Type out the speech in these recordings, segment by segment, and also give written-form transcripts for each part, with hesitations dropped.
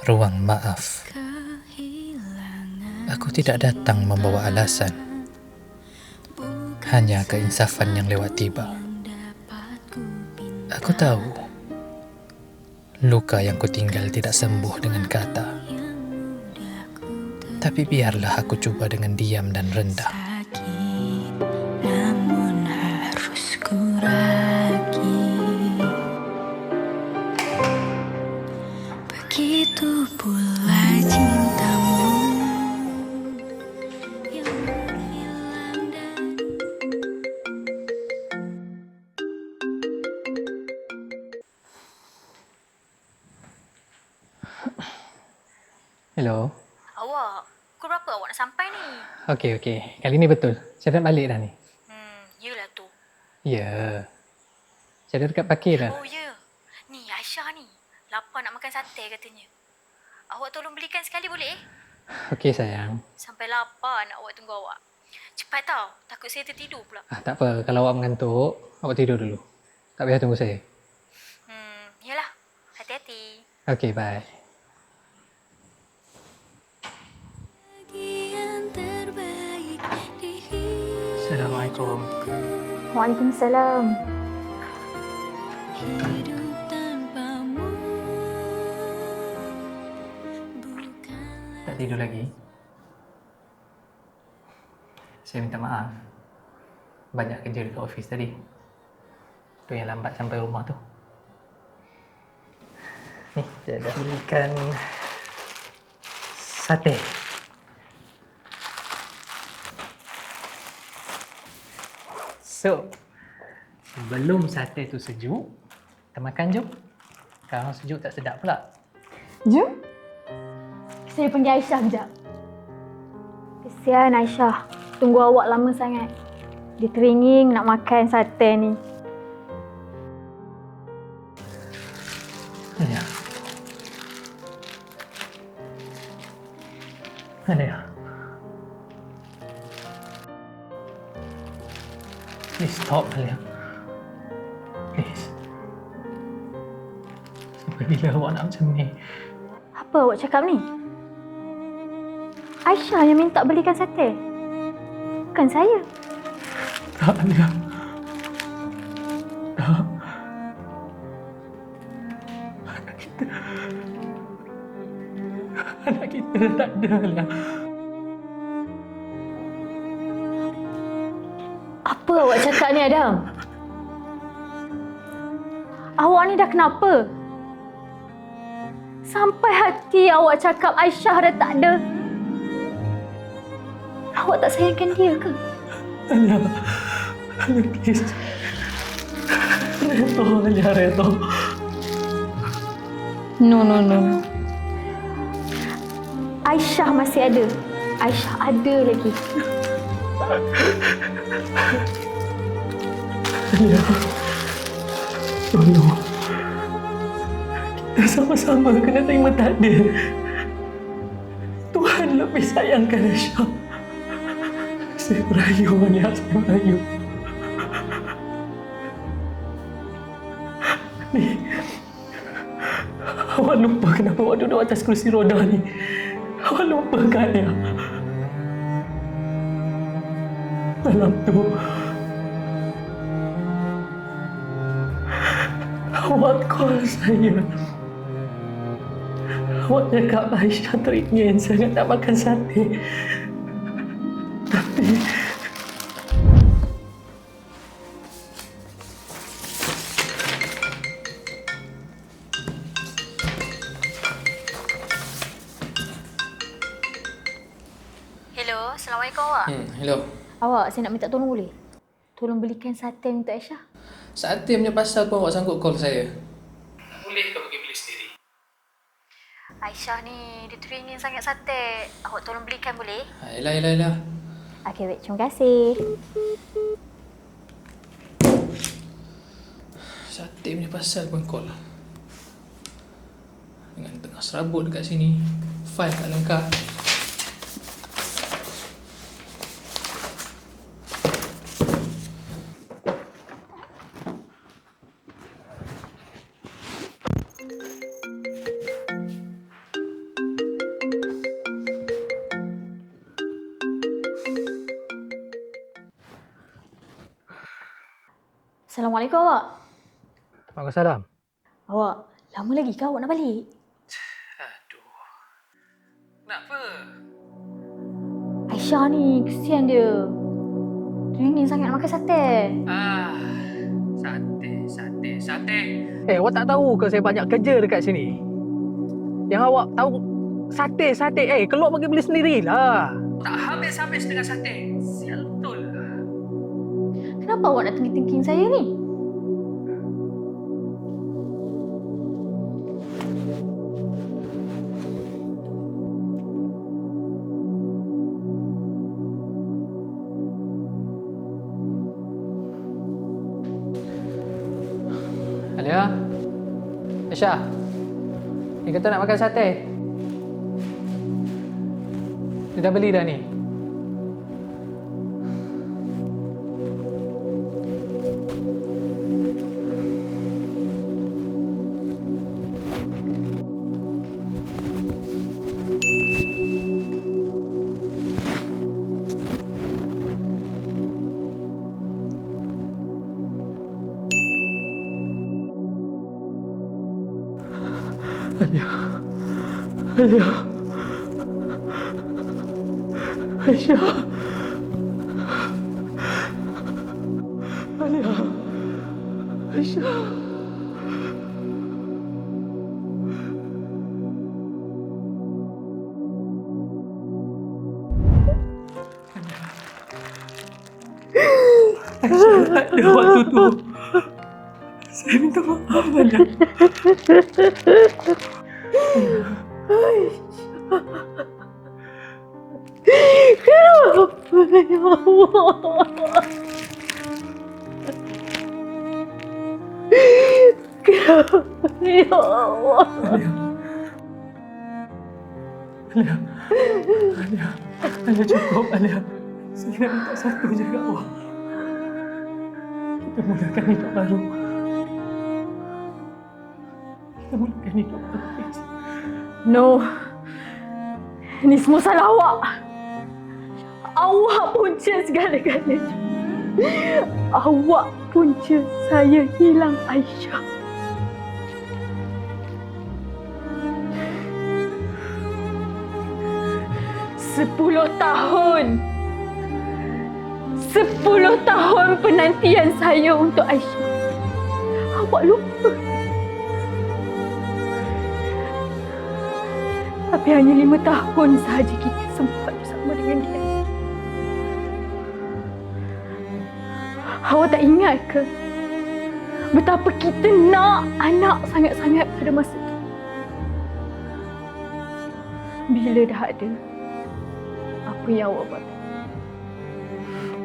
Ruang maaf. Aku tidak datang membawa alasan, hanya keinsafan yang lewat tiba. Aku tahu luka yang kutinggal tidak sembuh dengan kata, tapi biarlah aku cuba dengan diam dan rendah. Namun harus kuragi. Begitu pula cintamu yang menghilang dan Hello. Awak, pukul berapa awak nak sampai ni? Okey. Kali ni betul. Saya dah balik dah ni. Yelah tu. Ya. Saya dah dekat parkir dah. Oh ya. Ni Aisyah ni. Lapar nak makan sate katanya. Awak tolong belikan sekali boleh? Okey sayang. Sampai lapar nak awak tunggu awak. Cepat tau. Takut saya tertidur pula. Tak apa. Kalau awak mengantuk, awak tidur dulu. Tak payah tunggu saya. Yalah. Hati-hati. Okey, bye. bagian terbaik di hidup. Assalamualaikum. Waalaikumsalam. Hidup tanpamu bukanlah Tak tidur lagi? Saya minta maaf. Banyak kerja dekat office tadi. Tu yang lambat sampai rumah tu. Ni, saya dah belikan sate. So, sebelum sate tu sejuk, kita makan jom. Kalau sejuk tak sedap pula. Jom. Saya panggil Aisyah sekejap. Kesian Aisyah. Tunggu awak lama sangat. Dia teringin nak makan sate ni. Mana? Mana ya? Please stop, Alia. Please. Sampai bila awak nak macam ni? Apa awak cakap ni? Aisyah yang minta belikan sate. Bukan saya. Tak, Alia. Tak. Anak kita dah tak ada, Alia. Apa awak cakap ni, Adam? Awak ni dah kenapa? Sampai hati awak cakap Aisyah dah tak ada. Awak tak sayangkan dia ke? Alia. Alia, please. Reto, Alia, Reto. No. Aisyah masih ada. Aisyah ada lagi. Alia. Tolong. Kita sama-sama kena terima takdir. Tuhan lebih sayangkan Aisyah. Saya merayu, Alia. Saya merayu. Ni. Awak lupa kenapa awak duduk atas kerusi roda ni. Awak lupa kan, Alia? Malam tu, awak call saya. Awak cakap Aisyah teringin sangat nak makan sate. Tapi... Hello. Assalamualaikum awak. Hello. Awak, saya nak minta tolong boleh? Tolong belikan sate untuk Aisyah. Sate punya pasal pun awak sanggup call saya? Boleh kau pergi beli sendiri? Aisyah ni, dia teringin sangat sate. Awak tolong belikan boleh? Yelah. Okey, baik. Terima kasih. Sate punya pasal pun call. Dengan tengah serabut dekat sini. File tak lengkap. Assalamualaikum awak. Waalaikumsalam. Awak, lama lagi ke awak nak balik? Aduh. Kenapa? Aisyah ni, kesian dia. Teringin sangat nak makan sate. Sate. Awak tak tahu ke saya banyak kerja dekat sini? Yang awak tahu sate. Keluar pergi beli sendirilah. Tak habis-habis dengan sate. Sial betul. Kenapa awak nak tengking-tengking saya ni? Alia. Aisyah. Ni kata nak makan sate. Dia dah beli dah ni. Alia. Aisyah. Alia. Aisyah. Aisyah tak ada waktu tu. Saya minta maaf banyak. Kenapa ya Allah? Kenapa ya Allah? Alia cukup, Alia. Saya nak minta satu je kat awak. Kita mulakan hidup baru. No. Ini semua salah awak. Awak punca segala-galanya. Awak punca saya hilang Aisyah. Sepuluh tahun penantian saya untuk Aisyah. Awak lupa. Tapi hanya 5 tahun sahaja kita sempat bersama dengan dia. Awak tak ingat ke? Betapa kita nak anak sangat-sangat pada masa itu. Bila dah ada, apa yang awak buat?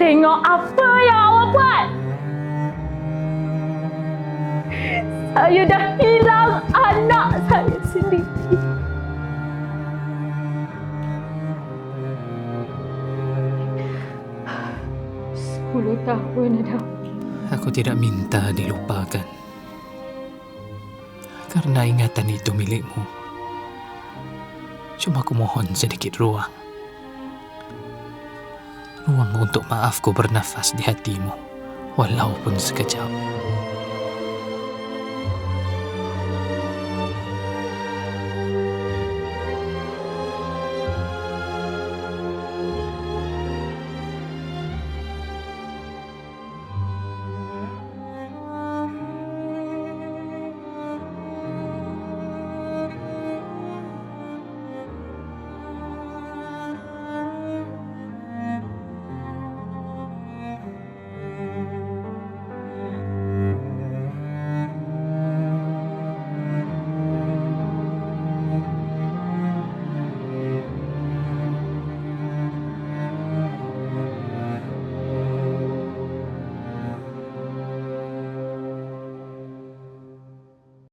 Tengok apa yang awak buat! Saya dah hilang anak saya sendiri. Tahun dah. Aku tidak minta dilupakan. Karena ingatan itu milikmu. Cuma aku mohon sedikit ruang. Ruang untuk maafku bernafas di hatimu. Walaupun sekejap.